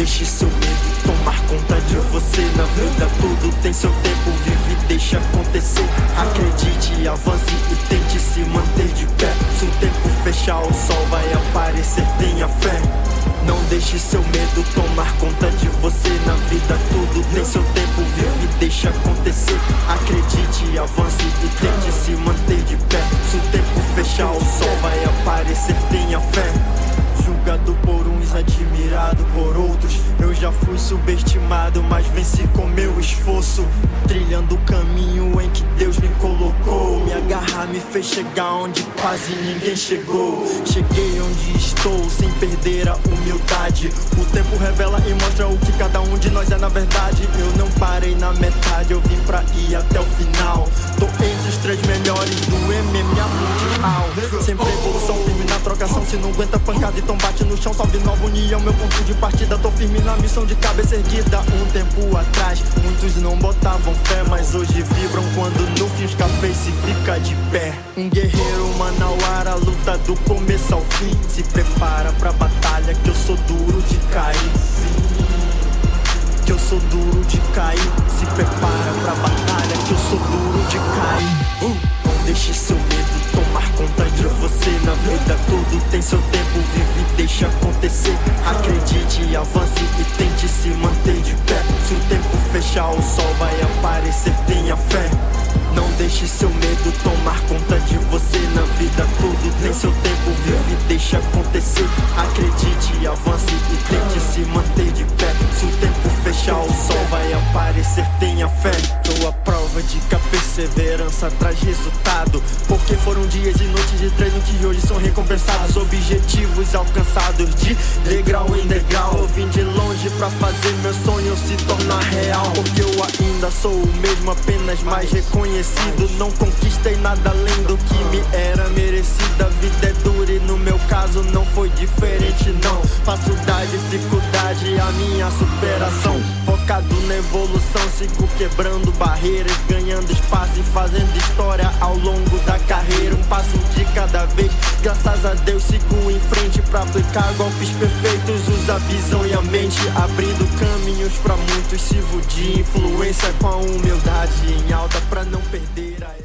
deixe seu medo tomar conta de você. Na vida tudo tem seu tempo, vive e deixa acontecer. Acredite, avance e tente se manter de pé. Se o tempo fechar, o sol vai aparecer, tenha fé. Não deixe seu medo tomar conta de você. Na vida tudo tem seu tempo, vive e deixa acontecer. Acredite, avance e tente se manter de pé. Se o tempo fechar, o sol vai aparecer, tenha fé. Julgado por uns, admirado por outros. Eu já fui subestimado, mas venci com meu esforço. Trilhando o caminho em que Deus me colocou. Me agarrar me fez chegar onde quase ninguém chegou. Cheguei onde estou, sem perder a humildade. O tempo revela e mostra o que cada um de nós é na verdade. Eu não parei na metade, eu vim pra ir até o final. Tô entre os 3 melhores do MMA mundial. Sempre evolução, firme na trocação. Se não aguenta pancada, então bate no chão. Salve nova união, meu ponto de partida. Tô firme na missão de cabeça erguida. Um tempo atrás, muitos não botavam fé, mas hoje vibram quando no fim Scarface fica de pé. Um guerreiro manauara, luta do começo ao fim. Se prepara pra batalha que eu sou duro de cair. Que eu sou duro de cair. Se prepara pra batalha que eu sou duro de cair. Não deixe seu medo tomar conta de você. Na vida tudo tem seu tempo, vive e deixa acontecer. Acredite, avance e tente se manter de pé. Se o tempo fechar, o sol vai aparecer, tenha fé. Não deixe seu medo tomar conta de você. Na vida tudo tem seu tempo, vive e deixa acontecer. Acredite, avance e tente se manter de pé. Se o tempo fechar, o sol vai aparecer, tenha fé. Sou a prova de que a perseverança traz resultado, porque foram dias e noites de treino que hoje são recompensados. Objetivos alcançados de degrau em degrau. Eu vim de longe pra fazer meu sonho se tornar real. Porque eu ainda sou o mesmo, apenas mais reconhecido. Não conquistei nada além do que me era merecido. A vida é dura e no meu caso não foi diferente não. Faço da dificuldade a minha superação. Focado na evolução, sigo quebrando barreiras, ganhando espaço e fazendo história ao longo da carreira. Um passo de cada vez, graças a Deus sigo em frente pra aplicar golpes perfeitos. Usa a visão e a mente, abrindo caminhos pra muitos. Sirvo de influência com a humildade em alta pra não perder a